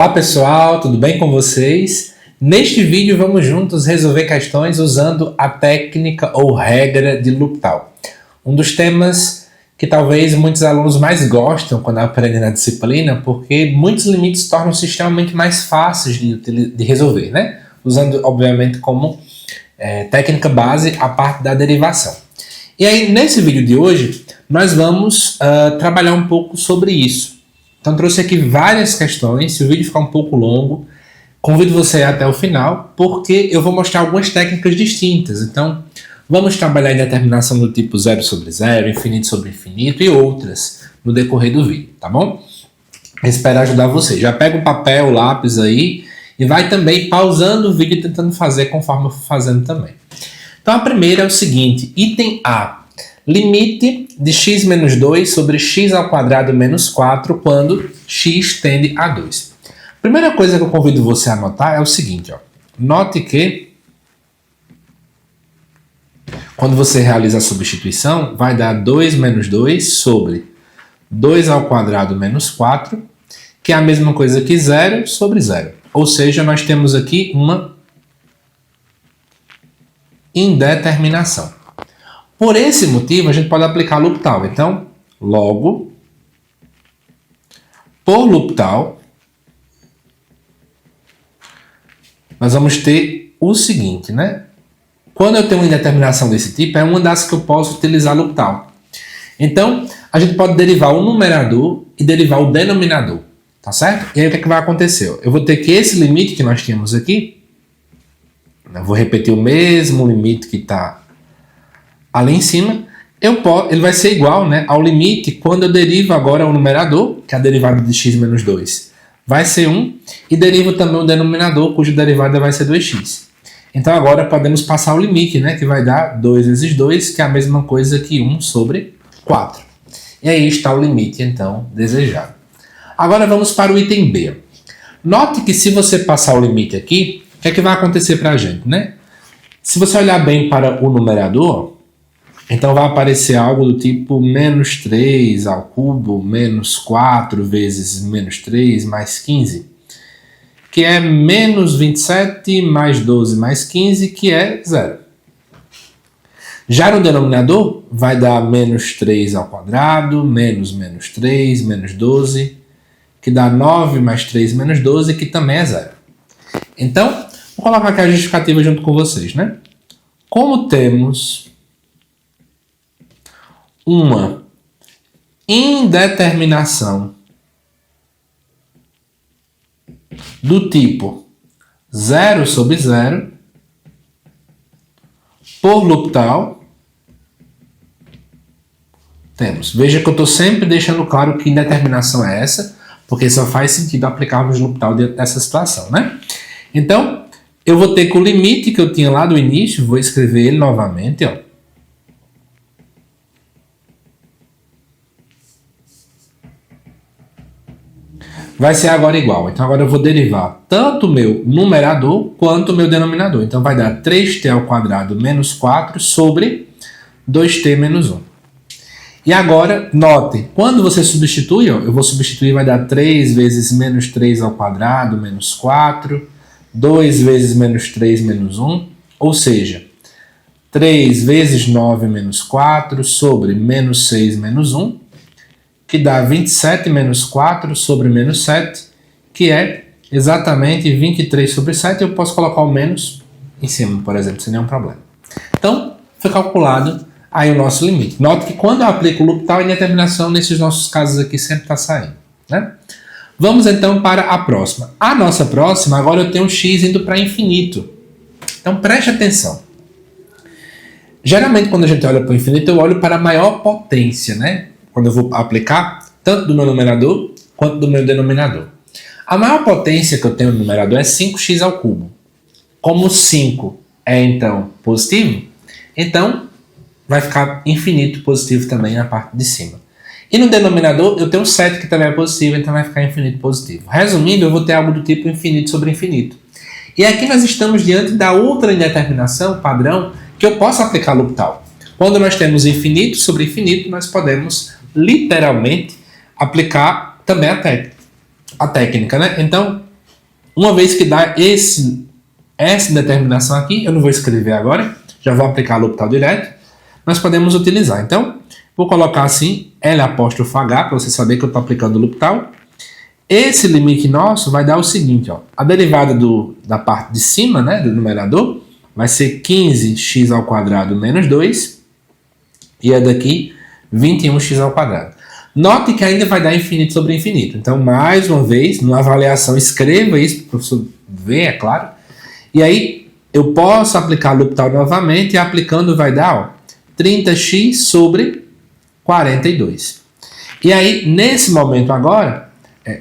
Olá pessoal, tudo bem com vocês? Neste vídeo vamos juntos resolver questões usando a técnica ou regra de L'Hopital. Um dos temas que talvez muitos alunos mais gostam quando aprendem na disciplina, porque muitos limites tornam-se extremamente mais fáceis de resolver, né? Usando obviamente como técnica base a parte da derivação. E aí nesse vídeo de hoje nós vamos trabalhar um pouco sobre isso. Então trouxe aqui várias questões. Se o vídeo ficar um pouco longo, convido você até o final, porque eu vou mostrar algumas técnicas distintas. Então vamos trabalhar em determinação do tipo 0 sobre 0, infinito sobre infinito e outras no decorrer do vídeo, tá bom? Espero ajudar você. Já pega o papel, o lápis aí e vai também pausando o vídeo tentando fazer conforme eu for fazendo também. Então a primeira é o seguinte, item A. Limite de x menos 2 sobre x ao quadrado menos 4 quando x tende a 2. Primeira coisa que eu convido você a anotar é o seguinte, ó. Note que quando você realiza a substituição, vai dar 2 menos 2 sobre 2 ao quadrado menos 4, que é a mesma coisa que 0 sobre 0. Ou seja, nós temos aqui uma indeterminação. Por esse motivo, a gente pode aplicar L'Hopital. Então, logo, por L'Hopital, nós vamos ter o seguinte, né? Quando eu tenho uma indeterminação desse tipo, é uma das que eu posso utilizar L'Hopital. Então, a gente pode derivar o numerador e derivar o denominador, tá certo? E aí o que é que vai acontecer? Eu vou ter que esse limite que nós tínhamos aqui, eu vou repetir o mesmo limite que está ali em cima, ele vai ser igual, né, ao limite quando eu derivo agora o numerador, que é a derivada de x menos 2, vai ser 1, e derivo também o denominador, cuja derivada vai ser 2x. Então agora podemos passar o limite, né, que vai dar 2 vezes 2, que é a mesma coisa que 1 sobre 4. E aí está o limite, então, desejado. Agora vamos para o item B. Note que se você passar o limite aqui, o que é que vai acontecer para a gente, né? Se você olhar bem para o numerador, então vai aparecer algo do tipo menos 3 ao cubo, menos 4 vezes menos 3 mais 15, que é menos 27 mais 12 mais 15, que é 0. Já no denominador, vai dar menos 3 ao quadrado, menos 3, menos 12, que dá 9 mais 3 menos 12, que também é 0. Então, vou colocar aqui a justificativa junto com vocês, né? Como temos uma indeterminação do tipo 0 sobre 0 por L'Hopital, temos. Veja que eu estou sempre deixando claro que indeterminação é essa, porque só faz sentido aplicarmos L'Hopital dentro dessa situação, né? Então, eu vou ter que o limite que eu tinha lá do início, vou escrever ele novamente, ó. Vai ser agora igual. Então agora eu vou derivar tanto o meu numerador quanto o meu denominador. Então vai dar 3t ao quadrado menos 4 sobre 2t menos 1. E agora, note, quando você substitui, ó, eu vou substituir, vai dar 3 vezes menos 3 ao quadrado menos 4, 2 vezes menos 3 menos 1, ou seja, 3 vezes 9 menos 4 sobre menos 6 menos 1, que dá 27 menos 4 sobre menos 7, que é exatamente 23 sobre 7. Eu posso colocar o menos em cima, por exemplo, sem nenhum problema. Então, foi calculado aí o nosso limite. Note que quando eu aplico o L'Hopital, a indeterminação nesses nossos casos aqui sempre está saindo, né? Vamos então para a próxima. A nossa próxima, agora eu tenho x indo para infinito. Então, preste atenção. Geralmente, quando a gente olha para o infinito, eu olho para a maior potência, né? Quando eu vou aplicar, tanto do meu numerador quanto do meu denominador. A maior potência que eu tenho no numerador é 5x ao cubo. Como 5 é, então, positivo, então vai ficar infinito positivo também na parte de cima. E no denominador, eu tenho 7 que também é positivo, então vai ficar infinito positivo. Resumindo, eu vou ter algo do tipo infinito sobre infinito. E aqui nós estamos diante da outra indeterminação padrão que eu posso aplicar L'Hopital. Quando nós temos infinito sobre infinito, nós podemos literalmente aplicar também a técnica, né? Então, uma vez que dá essa determinação aqui, eu não vou escrever agora, já vou aplicar L'Hopital direto, nós podemos utilizar. Então, vou colocar assim, L'H, para você saber que eu estou aplicando o L'Hopital. Esse limite nosso vai dar o seguinte, ó, a derivada da parte de cima, né, do numerador, vai ser 15x² menos 2, e a daqui 21x². Note que ainda vai dar infinito sobre infinito. Então, mais uma vez, numa avaliação, escreva isso para o professor ver, é claro. E aí, eu posso aplicar L'Hopital novamente, e aplicando vai dar, ó, 30x sobre 42. E aí, nesse momento agora,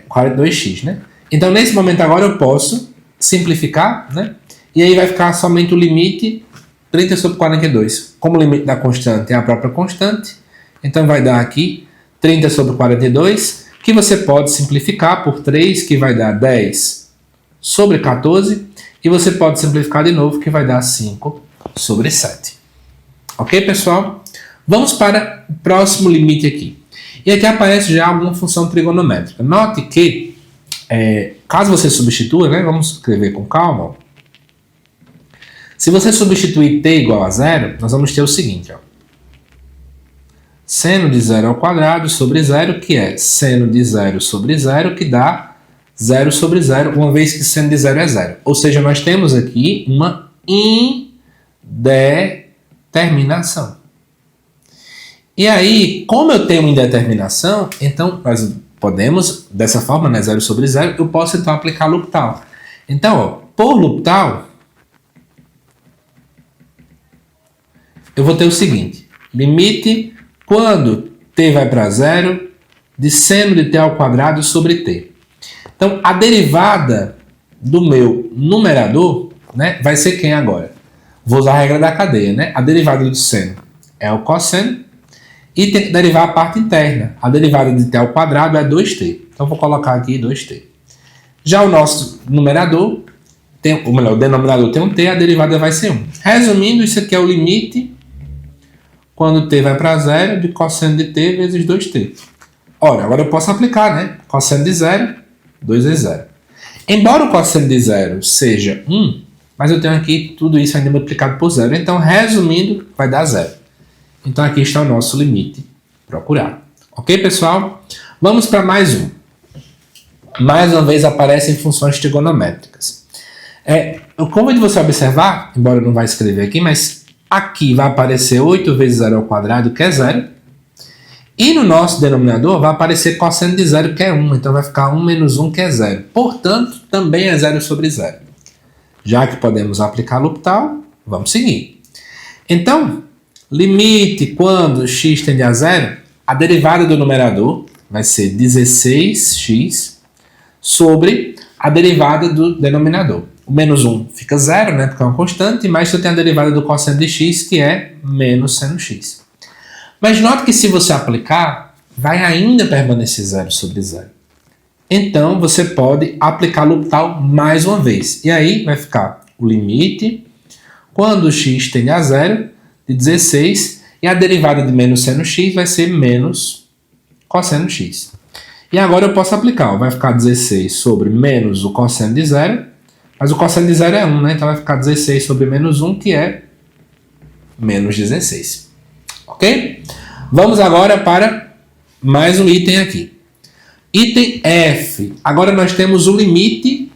42x, né? Então, nesse momento agora, eu posso simplificar, né? E aí vai ficar somente o limite 30 sobre 42. Como o limite da constante é a própria constante, então vai dar aqui 30 sobre 42, que você pode simplificar por 3, que vai dar 10 sobre 14, e você pode simplificar de novo, que vai dar 5 sobre 7. Ok, pessoal? Vamos para o próximo limite aqui. E aqui aparece já alguma função trigonométrica. Note que, caso você substitua, né, vamos escrever com calma. Se você substituir t igual a 0, nós vamos ter o seguinte, ó. Seno de 0 ao quadrado sobre 0, que é seno de 0 sobre 0, que dá 0 sobre 0, uma vez que seno de 0 é 0. Ou seja, nós temos aqui uma indeterminação. E aí, como eu tenho uma indeterminação, então nós podemos, dessa forma, né, 0 sobre 0, eu posso então aplicar L'Hopital. Então, ó, por L'Hopital, eu vou ter o seguinte, limite quando t vai para 0 de seno de t ao quadrado sobre t. Então, a derivada do meu numerador, né, vai ser quem agora? Vou usar a regra da cadeia, né? A derivada do seno é o cosseno e tem que derivar a parte interna. A derivada de t ao quadrado é 2t. Então, vou colocar aqui 2t. Já o nosso numerador, o denominador tem um t, a derivada vai ser 1. Resumindo, isso aqui é o limite quando t vai para 0 de cosseno de t vezes 2t. Ora, agora eu posso aplicar, né? Cosseno de 0, 2 vezes 0. Embora o cosseno de 0 seja 1, mas eu tenho aqui tudo isso ainda multiplicado por 0. Então, resumindo, vai dar 0. Então, aqui está o nosso limite procurado. Ok, pessoal? Vamos para mais um. Mais uma vez aparecem funções trigonométricas. Eu convido você a observar, embora eu não vá escrever aqui, mas aqui vai aparecer 8 vezes 0 ao quadrado, que é 0. E no nosso denominador vai aparecer cosseno de 0, que é 1. Então vai ficar 1 menos 1, que é 0. Portanto, também é 0 sobre 0. Já que podemos aplicar L'Hopital, vamos seguir. Então, limite quando x tende a 0, a derivada do numerador vai ser 16x sobre a derivada do denominador. O menos 1 fica 0, né, porque é uma constante, mas você tem a derivada do cosseno de x, que é menos seno x. Mas note que se você aplicar, vai ainda permanecer 0 sobre 0. Então, você pode aplicar L'Hopital mais uma vez. E aí vai ficar o limite quando x tende a 0 de 16, e a derivada de menos seno x vai ser menos cosseno x. E agora eu posso aplicar, vai ficar 16 sobre menos o cosseno de 0, mas o cosseno de 0 é 1, né? Então vai ficar 16 sobre menos 1, que é menos 16. Ok? Vamos agora para mais um item aqui. Item F. Agora nós temos o limite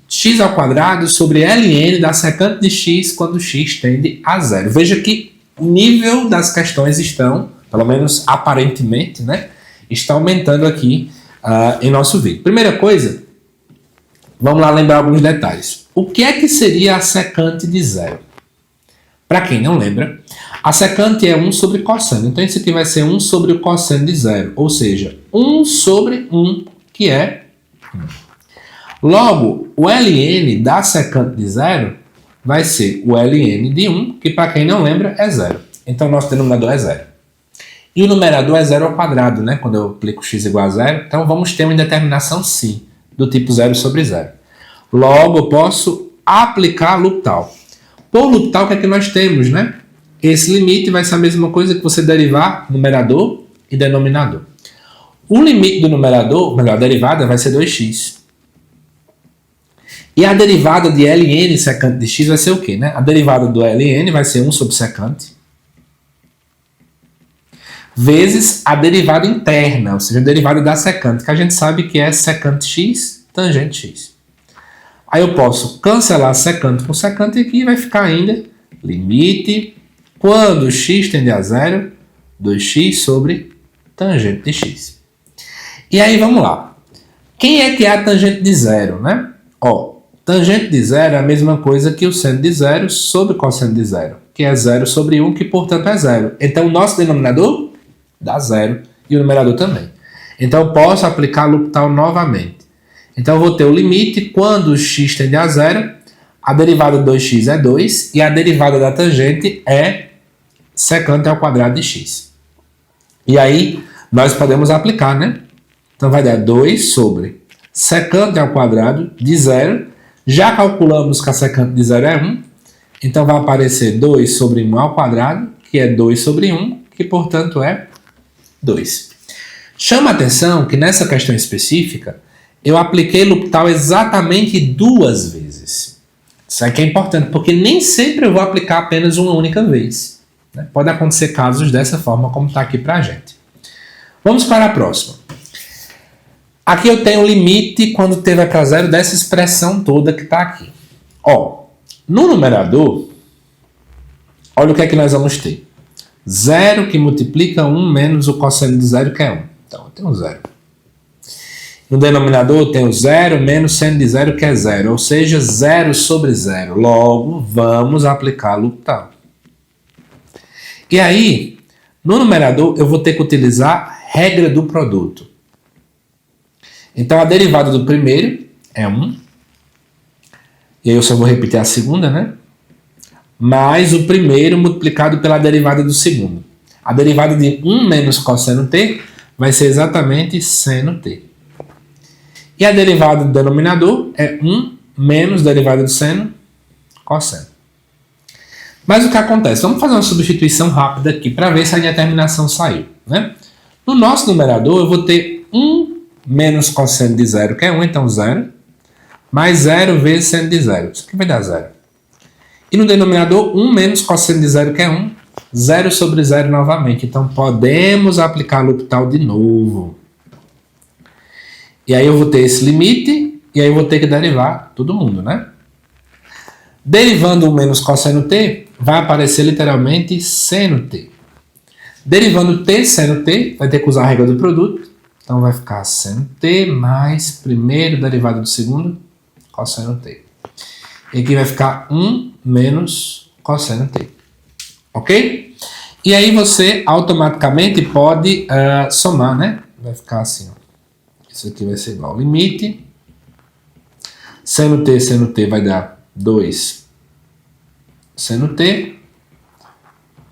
x ao quadrado sobre ln da secante de x quando x tende a 0. Veja que o nível das questões estão, pelo menos aparentemente, né, está aumentando aqui em nosso vídeo. Primeira coisa, vamos lá lembrar alguns detalhes. O que é que seria a secante de 0? Para quem não lembra, a secante é 1 sobre cosseno. Então, isso aqui vai ser 1 sobre o cosseno de 0. Ou seja, 1 sobre 1, que é 1. Logo, o ln da secante de 0 vai ser o ln de 1, que para quem não lembra é 0. Então, nosso denominador é 0. E o numerador é 0 ao quadrado, né? Quando eu aplico x igual a 0. Então, vamos ter uma indeterminação sim, do tipo 0 sobre 0. Logo, eu posso aplicar L'Hopital. Por L'Hopital, o que é que nós temos, né? Esse limite vai ser a mesma coisa que você derivar numerador e denominador. O limite do numerador, melhor, a derivada vai ser 2x. E a derivada de ln secante de x vai ser o quê, né? A derivada do ln vai ser 1 sobre secante vezes a derivada interna, ou seja, a derivada da secante, que a gente sabe que é secante x tangente x. Aí eu posso cancelar secante com secante aqui e vai ficar ainda limite, quando x tende a zero, 2x sobre tangente de x. E aí vamos lá. Quem é que é a tangente de zero, né? Ó, tangente de zero é a mesma coisa que o seno de zero sobre cosseno de zero, que é 0 sobre 1, que portanto é zero. Então o nosso denominador dá zero e o numerador também. Então eu posso aplicar L'Hopital novamente. Então eu vou ter o limite quando x tende a zero, a derivada de 2x é 2 e a derivada da tangente é secante ao quadrado de x. E aí nós podemos aplicar, né? Então vai dar 2 sobre secante ao quadrado de zero. Já calculamos que a secante de zero é 1. Então vai aparecer 2 sobre 1 ao quadrado, que é 2 sobre 1, que portanto é 2. Chama a atenção que nessa questão específica eu apliquei L'Hopital exatamente 2 vezes. Isso aqui é importante, porque nem sempre eu vou aplicar apenas uma única vez, né? Pode acontecer casos dessa forma, como está aqui para a gente. Vamos para a próxima. Aqui eu tenho o limite quando teve para zero dessa expressão toda que está aqui. Ó, no numerador, olha o que é que nós vamos ter. 0 que multiplica 1 menos o cosseno de zero, que é 1. Então, eu tenho 0. No denominador, eu tenho 0 menos seno de zero, que é 0. Ou seja, 0 sobre 0. Logo, vamos aplicar L'Hopital. E aí, no numerador, eu vou ter que utilizar a regra do produto. Então, a derivada do primeiro é 1. E aí eu só vou repetir a segunda, né? Mais o primeiro multiplicado pela derivada do segundo. A derivada de 1 menos cosseno t vai ser exatamente seno t. E a derivada do denominador é 1 menos derivada do seno, cosseno. Mas o que acontece? Vamos fazer uma substituição rápida aqui para ver se a determinação saiu, né? No nosso numerador eu vou ter 1 menos cosseno de zero, que é 1, então 0, mais 0 vezes seno de zero. Isso aqui vai dar 0. E no denominador, 1 menos cosseno de zero, que é 1. 0 sobre 0 novamente. Então, podemos aplicar L'Hopital de novo. E aí eu vou ter esse limite, e aí eu vou ter que derivar todo mundo, né? Derivando 1 menos cosseno t, vai aparecer literalmente seno t. Derivando t seno t, vai ter que usar a regra do produto. Então, vai ficar seno t mais primeiro derivado do segundo, cosseno t. E aqui vai ficar 1 menos cosseno t. Ok? E aí você automaticamente pode somar, né? Vai ficar assim, ó. Isso aqui vai ser igual ao limite. Seno t vai dar 2 seno t.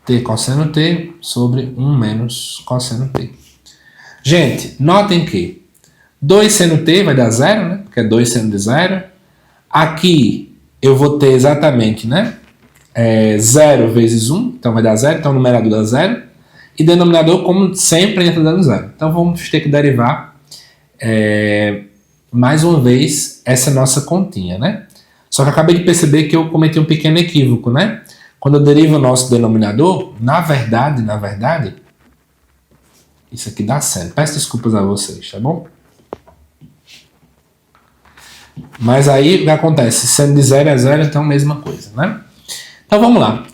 T cosseno t sobre 1 menos cosseno t. Gente, notem que 2 seno t vai dar 0, né? Porque é 2 seno de 0. Aqui eu vou ter exatamente, né? 0 vezes 1, então vai dar 0, então o numerador dá 0. E denominador, como sempre, entra dando 0. Então vamos ter que derivar mais uma vez essa nossa continha, né? Só que eu acabei de perceber que eu cometi um pequeno equívoco, né? Quando eu derivo o nosso denominador, na verdade, isso aqui dá certo. Peço desculpas a vocês, tá bom? Mas aí o que acontece? Sendo de 0 é 0, então mesma coisa, né? Então vamos lá.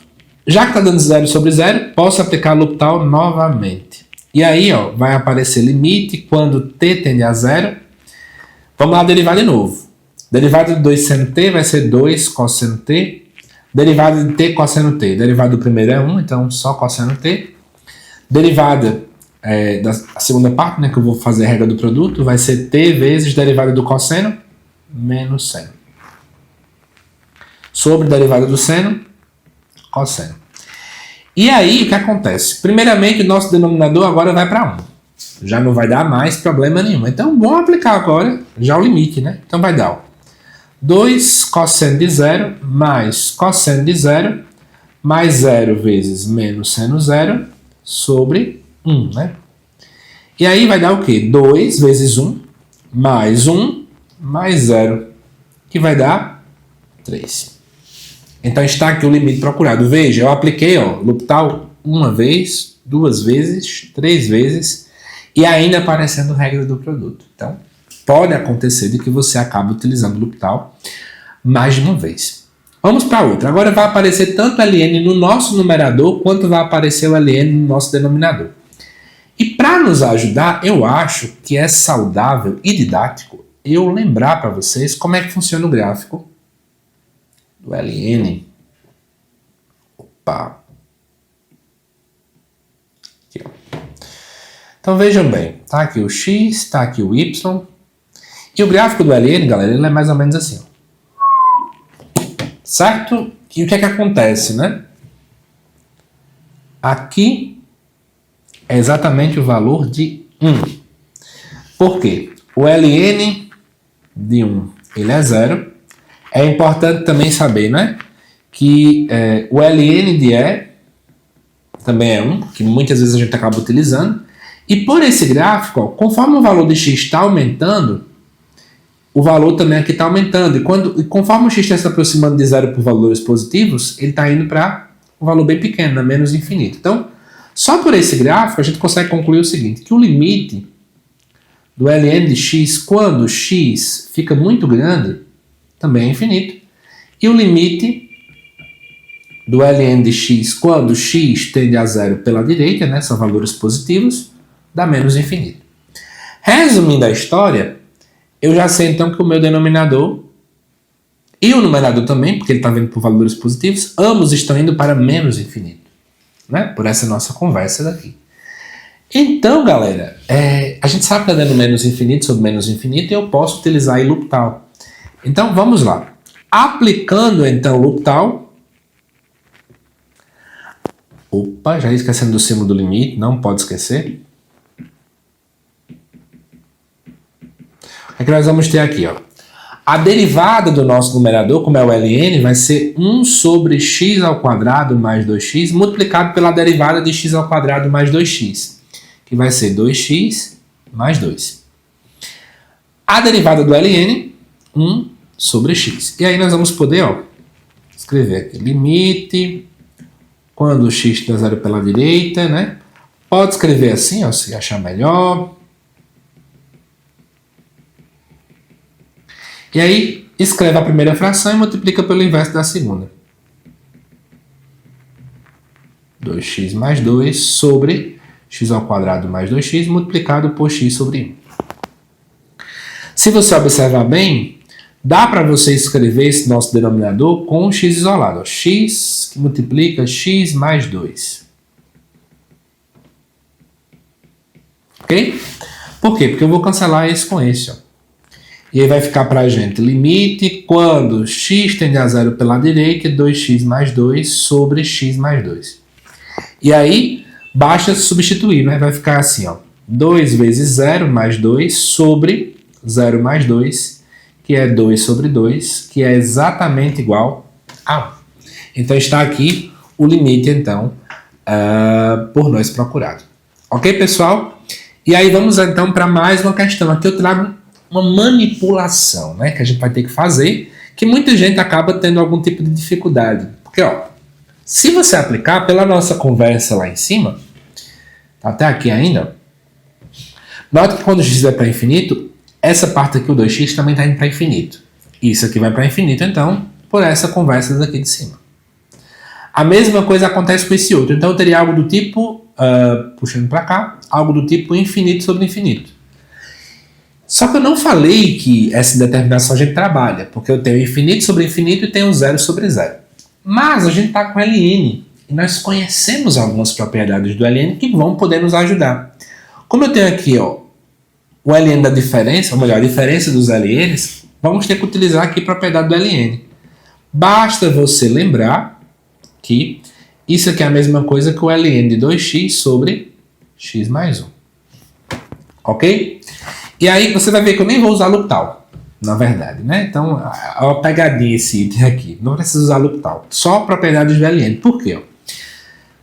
Já que está dando 0 sobre 0, posso aplicar L'Hopital novamente. E aí, ó, vai aparecer limite quando t tende a 0. Vamos lá derivar de novo. Derivada de 2 seno t vai ser 2 cosseno t. Derivada de t cosseno t. Derivada do primeiro é 1, então só cosseno t. Derivada da segunda parte, né, que eu vou fazer a regra do produto, vai ser t vezes derivada do cosseno menos seno. Sobre derivada do seno, cosseno. E aí, o que acontece? Primeiramente, o nosso denominador agora vai para 1. Já não vai dar mais problema nenhum. Então, vamos aplicar agora já o limite, né? Então, vai dar 2 cosseno de 0 mais cosseno de 0 mais 0 vezes menos seno 0 sobre 1, né? E aí vai dar o quê? 2 vezes 1 mais 0. que vai dar 3. Então está aqui o limite procurado. Veja, eu apliquei L'Hopital uma vez, 2 vezes, 3 vezes e ainda aparecendo regra do produto. Então, pode acontecer de que você acabe utilizando o L'Hopital mais de uma vez. Vamos para outra. Agora vai aparecer tanto LN no nosso numerador quanto vai aparecer o LN no nosso denominador. E para nos ajudar, eu acho que é saudável e didático eu lembrar para vocês como é que funciona o gráfico do LN. Opa! Aqui, ó. Então vejam bem, tá aqui o X, tá aqui o Y. E o gráfico do LN, galera, ele é mais ou menos assim, ó. Certo? E o que é que acontece, né? Aqui é exatamente o valor de 1. Por quê? O LN de 1, ele é 0. É importante também saber, né? Que o LN de E também é 1, que muitas vezes a gente acaba utilizando. E por esse gráfico, ó, conforme o valor de X está aumentando, o valor também aqui está aumentando. E conforme o X está se aproximando de 0 por valores positivos, ele está indo para um valor bem pequeno, né? Menos infinito. Então, só por esse gráfico, a gente consegue concluir o seguinte, que o limite do LN de X, quando X fica muito grande, também é infinito. E o limite do LN de X, quando X tende a 0 pela direita, né? São valores positivos, dá menos infinito. Resumindo a história, eu já sei então que o meu denominador e o numerador também, porque ele está vindo por valores positivos, ambos estão indo para menos infinito, né? Por essa nossa conversa daqui. Então, galera, a gente sabe que está dando menos infinito sobre menos infinito e eu posso utilizar aí L'Hopital. Então, vamos lá. Aplicando então L'Hopital. Opa, já esquecendo do símbolo do limite, não pode esquecer. É que nós vamos ter aqui, ó. A derivada do nosso numerador, como é o LN, vai ser 1 sobre x ao quadrado mais 2x multiplicado pela derivada de x ao quadrado mais 2x, que vai ser 2x mais 2. A derivada do LN, 1 sobre x. E aí nós vamos poder, ó, escrever aqui, limite, quando o x dá 0 pela direita, né? Pode escrever assim, ó, se achar melhor. E aí, escreve a primeira fração e multiplica pelo inverso da segunda. 2x mais 2 sobre x ao quadrado mais 2x multiplicado por x sobre 1. Se você observar bem, dá para você escrever esse nosso denominador com um x isolado. Ó. X que multiplica x mais 2. Ok? Por quê? Porque eu vou cancelar esse com esse, ó. E aí vai ficar para a gente limite quando x tende a 0 pela direita, 2x mais 2 sobre x mais 2. E aí, basta substituir, né? Vai ficar assim, ó. 2 vezes 0 mais 2 sobre 0 mais 2, que é 2 sobre 2, que é exatamente igual a 1. Então está aqui o limite, então, por nós procurado. Ok, pessoal? E aí vamos então para mais uma questão. Aqui eu trago uma manipulação, né, que a gente vai ter que fazer, que muita gente acaba tendo algum tipo de dificuldade. Porque, ó, se você aplicar pela nossa conversa lá em cima, tá até aqui ainda, nota que quando o x vai para infinito, essa parte aqui, o 2x, também está indo para infinito. Isso aqui vai para infinito, então, por essa conversa daqui de cima. A mesma coisa acontece com esse outro. Então, eu teria algo do tipo, puxando para cá, algo do tipo infinito sobre infinito. Só que eu não falei que essa determinação a gente trabalha, porque eu tenho infinito sobre infinito e tenho 0 sobre 0. Mas a gente está com LN, e nós conhecemos algumas propriedades do LN que vão poder nos ajudar. Como eu tenho aqui, ó, o LN da diferença, ou melhor, a diferença dos LNs, vamos ter que utilizar aqui a propriedade do LN. Basta você lembrar que isso aqui é a mesma coisa que o LN de 2x sobre x mais 1. Ok? E aí você vai ver que eu nem vou usar L'Hopital, na verdade, né? Então, a pegadinha esse item aqui. Não precisa usar L'Hopital. Só propriedades do LN. Por quê?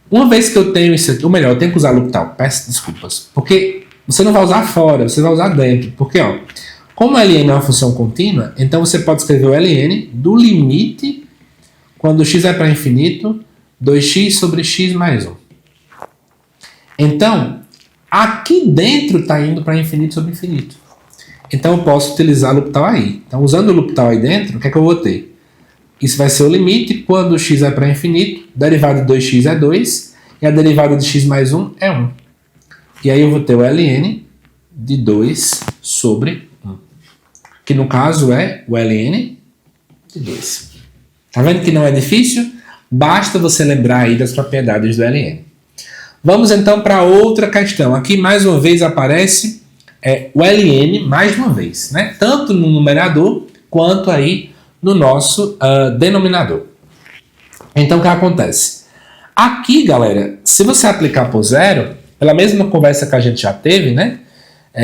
Uma vez que eu tenho isso aqui, ou melhor, eu tenho que usar L'Hopital. Peço desculpas. Porque você não vai usar fora, você vai usar dentro. Porque, ó, Como ln é uma função contínua, então você pode escrever o ln do limite, quando x vai para infinito, 2x sobre x mais 1. Então, aqui dentro está indo para infinito sobre infinito. Então eu posso utilizar L'Hopital aí. Então, usando o L'Hopital aí dentro, o que é que eu vou ter? Isso vai ser o limite, quando x vai para infinito, derivada de 2x é 2, e a derivada de x mais 1 é 1. E aí eu vou ter o ln de 2 sobre 1. Que no caso é o ln de 2. Tá vendo que não é difícil? Basta você lembrar aí das propriedades do ln. Vamos então para outra questão. Aqui mais uma vez aparece o ln mais uma vez, né? Tanto no numerador quanto aí no nosso denominador. Então o que acontece? Aqui, galera, se você aplicar por zero, pela mesma conversa que a gente já teve, né?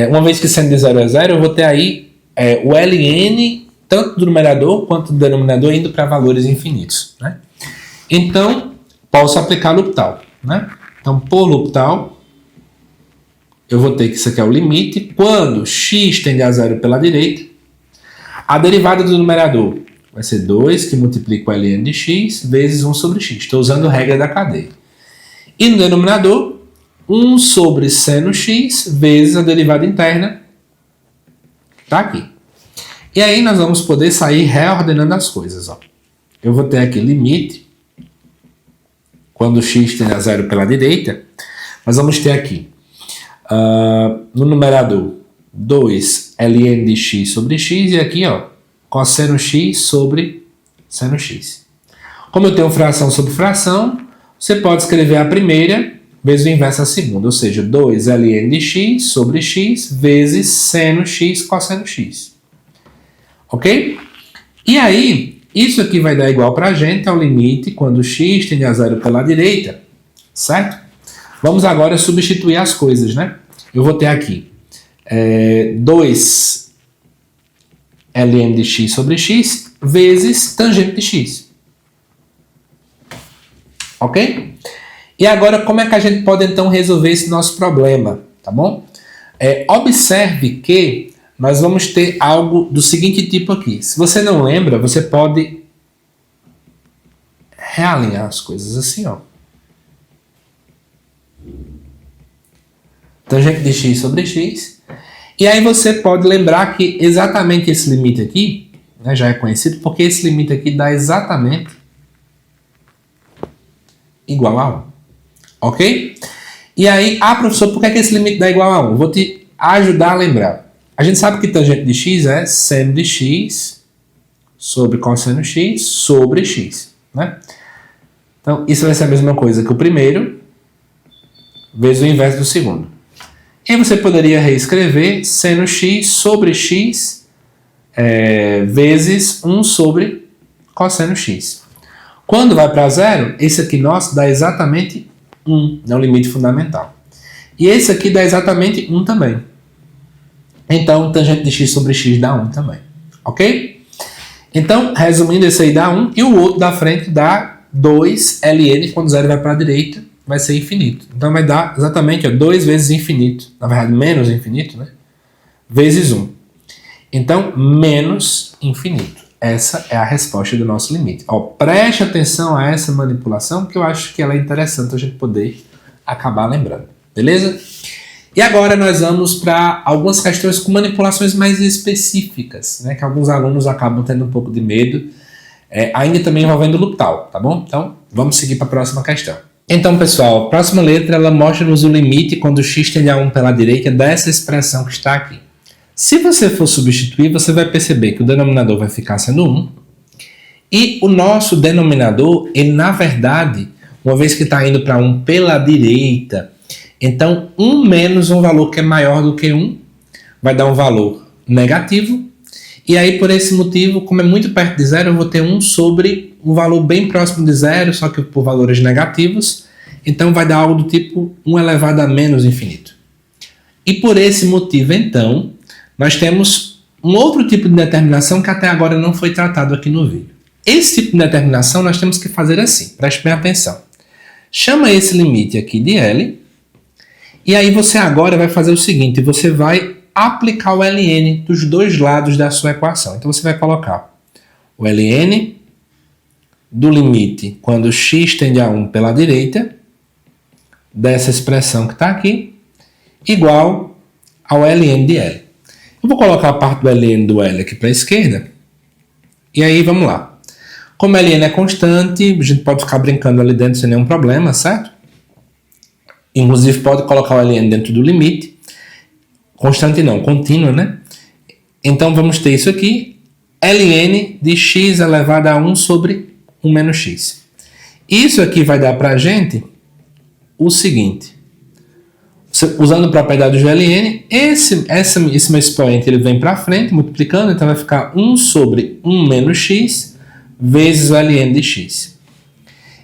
Uma vez que sendo de 0 a 0, eu vou ter aí o ln, tanto do numerador quanto do denominador, indo para valores infinitos, né? Então, posso aplicar L'Hopital, né? Então, por L'Hopital, eu vou ter que isso aqui é o limite. Quando x tende a 0 pela direita, a derivada do numerador vai ser 2, que multiplica o ln de x, vezes 1 sobre x. Estou usando a regra da cadeia. E no denominador, 1 sobre seno x, vezes a derivada interna, está aqui. E aí nós vamos poder sair reordenando as coisas. Ó. Eu vou ter aqui limite, quando x tende a 0 pela direita, nós vamos ter aqui, no numerador, 2 ln de x sobre x, e aqui, ó, cosseno x sobre seno x. Como eu tenho fração sobre fração, você pode escrever a primeira vezes o inverso a segunda, ou seja, 2 ln de x sobre x vezes seno x cosseno x. Ok? E aí, isso aqui vai dar igual para a gente ao limite quando x tende a 0 pela direita, certo? Vamos agora substituir as coisas, né? Eu vou ter aqui 2 ln de x sobre x vezes tangente de x. Ok? E agora, como é que a gente pode então resolver esse nosso problema, tá bom? Observe que nós vamos ter algo do seguinte tipo aqui. Se você não lembra, você pode realinhar as coisas assim, ó. Tangente de x sobre x. E aí você pode lembrar que exatamente esse limite aqui, né, já é conhecido, porque esse limite aqui dá exatamente igual a 1. Ok? E aí, professor, por que esse limite dá igual a 1? Vou te ajudar a lembrar. A gente sabe que tangente de x é seno de x sobre cosseno x sobre x, né? Então, isso vai ser a mesma coisa que o primeiro vezes o inverso do segundo. E você poderia reescrever seno x sobre x vezes 1 sobre cosseno x. Quando vai para zero, esse aqui nosso dá exatamente 1, é o limite fundamental. E esse aqui dá exatamente 1 também. Então, tangente de x sobre x dá 1 também. Ok? Então, resumindo, esse aí dá 1 e o outro da frente dá 2 ln, quando 0 vai para a direita, vai ser infinito. Então, vai dar exatamente 2 vezes infinito. Na verdade, menos infinito, né? Vezes 1. Então, menos infinito. Essa é a resposta do nosso limite. Ó, preste atenção a essa manipulação, que eu acho que ela é interessante a gente poder acabar lembrando. Beleza? E agora nós vamos para algumas questões com manipulações mais específicas, né, que alguns alunos acabam tendo um pouco de medo, ainda também envolvendo o L'Hopital, tá bom? Então, vamos seguir para a próxima questão. Então, pessoal, a próxima letra, ela mostra-nos o limite quando x tende a 1 pela direita dessa expressão que está aqui. Se você for substituir, você vai perceber que o denominador vai ficar sendo 1, e o nosso denominador, ele na verdade, uma vez que está indo para 1 pela direita, então 1 menos um valor que é maior do que 1 vai dar um valor negativo. E aí, por esse motivo, como é muito perto de zero, eu vou ter 1 sobre um valor bem próximo de zero, só que por valores negativos. Então vai dar algo do tipo 1 elevado a menos infinito. E por esse motivo, então, nós temos um outro tipo de determinação que até agora não foi tratado aqui no vídeo. Esse tipo de determinação nós temos que fazer assim, preste bem atenção. Chama esse limite aqui de L. E aí você agora vai fazer o seguinte, você vai aplicar o ln dos dois lados da sua equação. Então você vai colocar o ln do limite quando x tende a 1 pela direita, dessa expressão que está aqui, igual ao ln de L. Eu vou colocar a parte do ln do L aqui para a esquerda, e aí vamos lá. Como ln é constante, a gente pode ficar brincando ali dentro sem nenhum problema, certo? Inclusive pode colocar o ln dentro do limite. Constante não, contínuo, né? Então vamos ter isso aqui, ln de x elevado a 1 sobre 1 menos x. Isso aqui vai dar para a gente o seguinte. Usando propriedades do ln, esse meu expoente ele vem para frente, multiplicando, então vai ficar 1 sobre 1 menos x vezes o ln de x.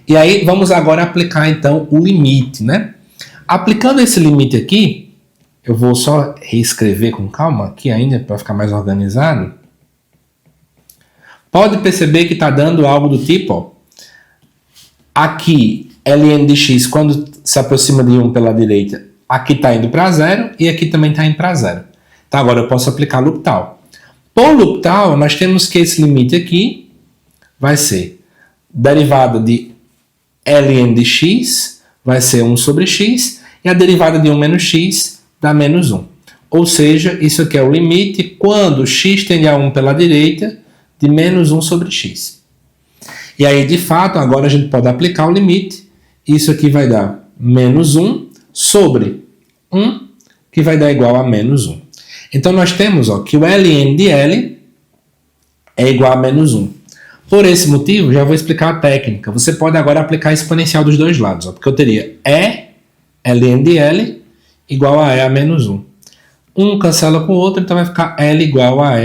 E aí vamos agora aplicar então o limite, né? Aplicando esse limite aqui, eu vou só reescrever com calma aqui ainda para ficar mais organizado. Pode perceber que está dando algo do tipo, ó, aqui ln de x quando se aproxima de 1 pela direita, aqui está indo para zero e aqui também está indo para zero. Então agora eu posso aplicar L'Hopital. Por L'Hopital, nós temos que esse limite aqui vai ser derivada de ln de x, vai ser 1 sobre x, e a derivada de 1 menos x dá menos 1. Ou seja, isso aqui é o limite quando x tende a 1 pela direita de menos 1 sobre x. E aí, de fato, agora a gente pode aplicar o limite. Isso aqui vai dar menos 1 sobre 1, que vai dar igual a menos 1. Então, nós temos que o ln de L é igual a menos 1. Por esse motivo, já vou explicar a técnica. Você pode agora aplicar a exponencial dos dois lados, porque eu teria ln de L igual a a menos 1. Um cancela com o outro, então vai ficar L igual a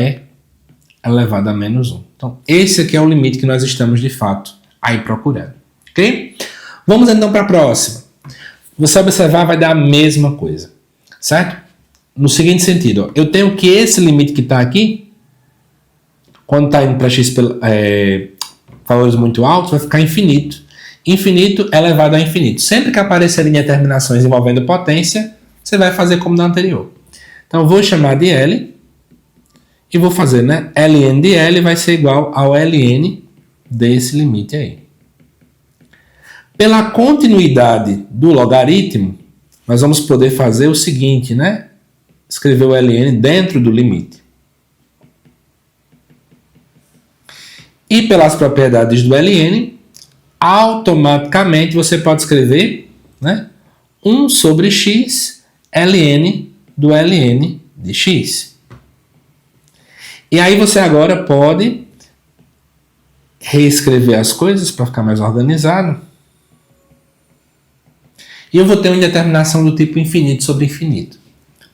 elevado a menos 1. Então, esse aqui é o limite que nós estamos, de fato, aí procurando. Ok? Vamos então para a próxima. Você observar, vai dar a mesma coisa. Certo? No seguinte sentido, eu tenho que esse limite que está aqui, quando está indo para x valores muito altos, vai ficar infinito. Infinito elevado a infinito. Sempre que aparecerem determinações envolvendo potência, você vai fazer como na anterior. Então, eu vou chamar de L e vou fazer, né? ln de L vai ser igual ao ln desse limite aí. Pela continuidade do logaritmo, nós vamos poder fazer o seguinte, né? Escrever o ln dentro do limite. E pelas propriedades do ln, automaticamente você pode escrever, né, 1 sobre x ln do ln de x. E aí você agora pode reescrever as coisas para ficar mais organizado. E eu vou ter uma indeterminação do tipo infinito sobre infinito.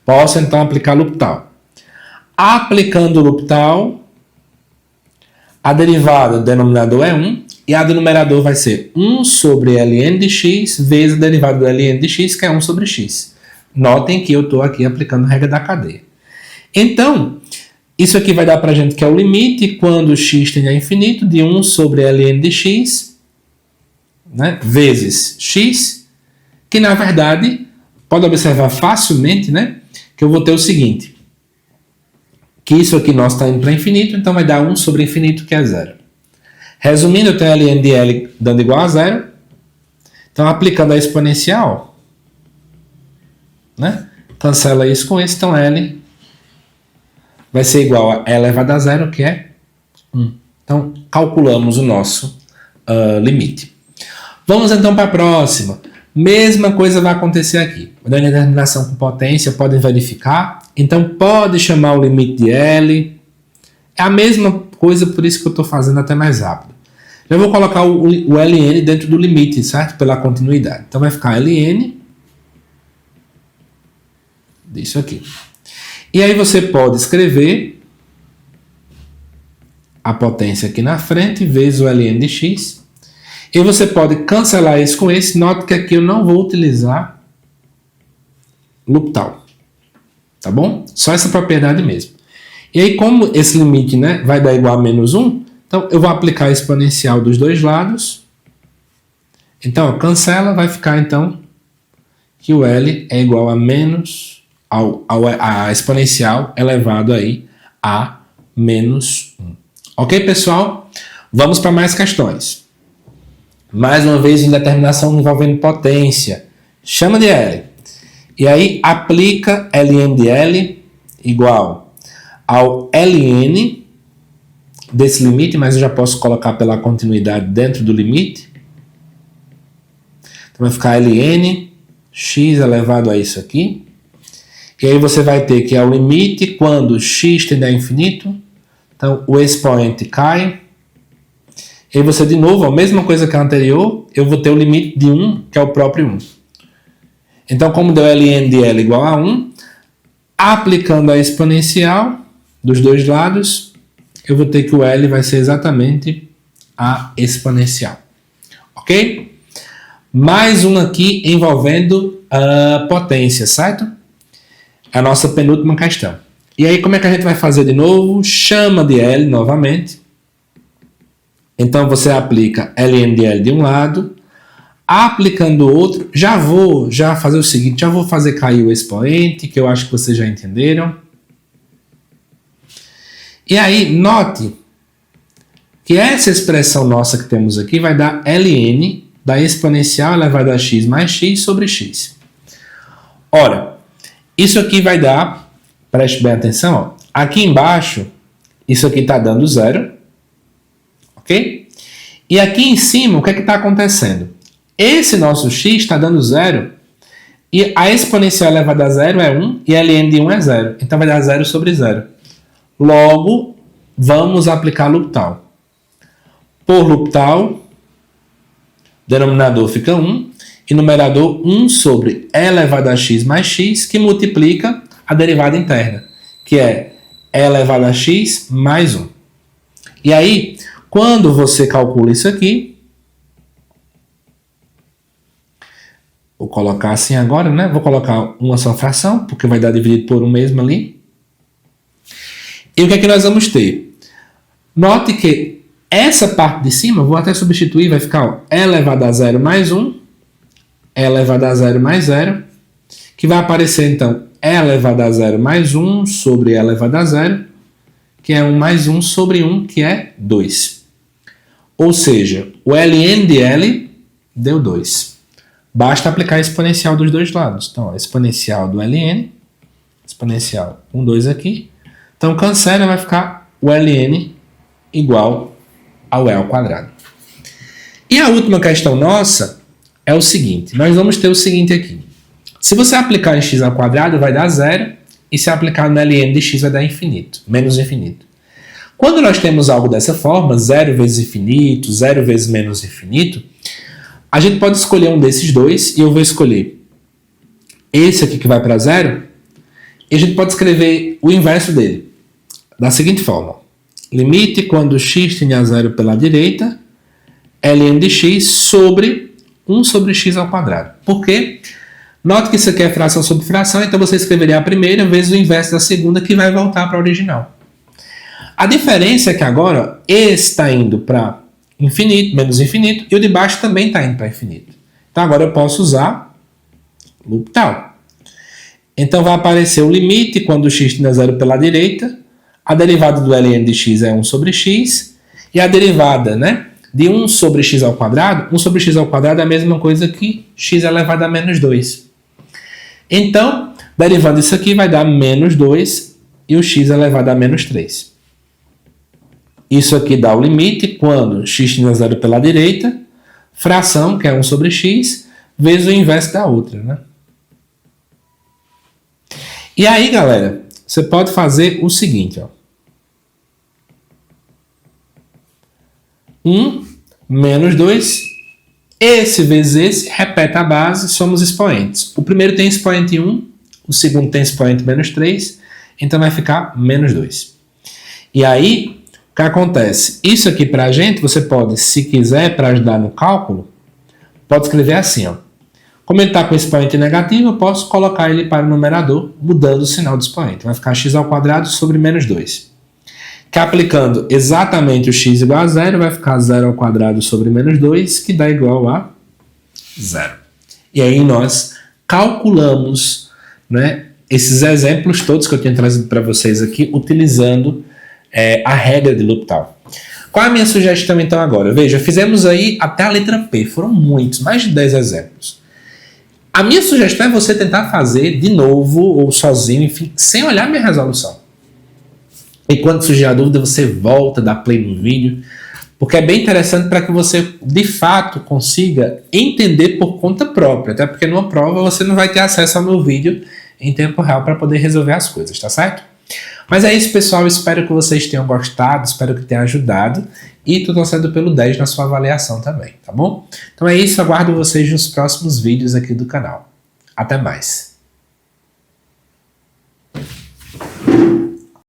Posso então aplicar L'Hopital. Aplicando o L'Hopital, a derivada do denominador é 1 e a do numerador vai ser 1 sobre ln de x vezes a derivada do ln de x, que é 1 sobre x. Notem que eu estou aqui aplicando a regra da cadeia. Então, isso aqui vai dar para a gente que é o limite quando x tende a infinito de 1 sobre ln de x, né, vezes x, que na verdade, pode observar facilmente, né, que eu vou ter o seguinte, que isso aqui nosso está indo para infinito, então vai dar 1 sobre infinito, que é 0. Resumindo, eu tenho ln de L dando igual a 0. Então, aplicando a exponencial, né, cancela isso com isso, então L vai ser igual a E elevado a 0, que é 1. Então, calculamos o nosso limite. Vamos então para a próxima. Mesma coisa vai acontecer aqui. Da indeterminação com potência, podem verificar. Então, pode chamar o limite de L. É a mesma coisa, por isso que eu estou fazendo até mais rápido. Eu vou colocar o ln dentro do limite, certo? Pela continuidade. Então, vai ficar ln disso aqui. E aí você pode escrever a potência aqui na frente, vezes o ln de x. E você pode cancelar isso com esse. Note que aqui eu não vou utilizar L'Hopital. Tá bom? Só essa propriedade mesmo. E aí, como esse limite, né, vai dar igual a menos 1, então eu vou aplicar a exponencial dos dois lados. Então, cancela, vai ficar então que o L é igual a menos a exponencial elevado aí a menos 1. Ok, pessoal? Vamos para mais questões. Mais uma vez, indeterminação envolvendo potência. Chama de L. E aí, aplica Ln de L igual ao Ln desse limite, mas eu já posso colocar pela continuidade dentro do limite. Então vai ficar Ln x elevado a isso aqui. E aí você vai ter que é o limite quando x tende a infinito. Então o expoente cai. E aí você de novo, a mesma coisa que a anterior, eu vou ter o limite de 1, que é o próprio 1. Então como deu Ln de L igual a 1, aplicando a exponencial dos dois lados, eu vou ter que o L vai ser exatamente a exponencial. Ok? Mais um aqui envolvendo a potência, certo? A nossa penúltima questão. E aí como é que a gente vai fazer de novo? Chama de L novamente. Então você aplica Ln de L de um lado. Aplicando o outro, já vou fazer o seguinte, já vou fazer cair o expoente, que eu acho que vocês já entenderam. E aí, note que essa expressão nossa que temos aqui vai dar Ln da exponencial elevada a x mais x sobre x. Ora, isso aqui vai dar, preste bem atenção, ó, aqui embaixo, isso aqui está dando zero, ok? E aqui em cima, o que é que está acontecendo? Esse nosso x está dando zero e a exponencial elevada a zero é 1 e Ln de 1 é zero. Então vai dar zero sobre zero. Logo, vamos aplicar L'Hopital. Por L'Hopital, denominador fica 1 e numerador 1 sobre e elevado a x mais x, que multiplica a derivada interna, que é e elevado a x mais 1. E aí, quando você calcula isso aqui, vou colocar assim agora, né? Vou colocar uma só fração, porque vai dar dividido por 1 mesmo ali. E o que é que nós vamos ter? Note que essa parte de cima, vou até substituir, vai ficar ó, e elevado a 0 mais 1, e elevado a 0 mais 0, que vai aparecer então e elevado a 0 mais 1 sobre e elevado a 0, que é 1 mais 1 sobre 1, que é 2. Ou seja, o Ln de L deu 2. Basta aplicar a exponencial dos dois lados. Então, a exponencial do Ln, exponencial 1, 2 aqui. Então, cancela, vai ficar o Ln igual ao E ao quadrado. E a última questão nossa é o seguinte. Nós vamos ter o seguinte aqui. Se você aplicar em x ao quadrado, vai dar zero. E se aplicar no Ln de x, vai dar infinito, menos infinito. Quando nós temos algo dessa forma, 0 vezes infinito, 0 vezes menos infinito, a gente pode escolher um desses dois, e eu vou escolher esse aqui que vai para zero, e a gente pode escrever o inverso dele, da seguinte forma. Limite quando x tende a zero pela direita, Ln de x sobre 1 sobre x ao quadrado. Por quê? Note que isso aqui é fração sobre fração, então você escreveria a primeira vezes o inverso da segunda, que vai voltar para a original. A diferença é que agora esse está indo para infinito, menos infinito, e o de baixo também está indo para infinito. Então agora eu posso usar L'Hopital. Então vai aparecer o limite quando x tende a zero pela direita, a derivada do Ln de x é 1 sobre x, e a derivada, né, de 1 sobre x ao quadrado, 1 sobre x ao quadrado é a mesma coisa que x elevado a menos 2. Então, derivando isso aqui vai dar menos 2 e o x elevado a menos 3. Isso aqui dá o limite quando x tende a zero pela direita, fração, que é 1 sobre x, vezes o inverso da outra, né? E aí, galera, você pode fazer o seguinte, ó. 1 menos 2, esse vezes esse, repete a base, somos expoentes. O primeiro tem expoente 1, o segundo tem expoente menos 3, então vai ficar menos 2. E aí, o que acontece? Isso aqui para a gente, você pode, se quiser, para ajudar no cálculo, pode escrever assim, ó. Como ele está com expoente negativo, eu posso colocar ele para o numerador, mudando o sinal do expoente. Vai ficar x ao quadrado sobre menos 2. Que aplicando exatamente o x igual a zero, vai ficar 0 ao quadrado sobre menos 2, que dá igual a 0. E aí nós calculamos, né, esses exemplos todos que eu tenho trazido para vocês aqui, utilizando a regra de L'Hopital. Qual é a minha sugestão então agora? Veja, fizemos aí até a letra P, foram muitos, mais de 10 exemplos. A minha sugestão é você tentar fazer de novo, ou sozinho, enfim, sem olhar a minha resolução. E quando surgir a dúvida, você volta, dá play no vídeo, porque é bem interessante para que você, de fato, consiga entender por conta própria, até porque numa prova você não vai ter acesso ao meu vídeo em tempo real para poder resolver as coisas, tá certo? Mas é isso, pessoal, espero que vocês tenham gostado, espero que tenha ajudado e estou torcendo pelo 10 na sua avaliação também, tá bom? Então é isso, aguardo vocês nos próximos vídeos aqui do canal. Até mais!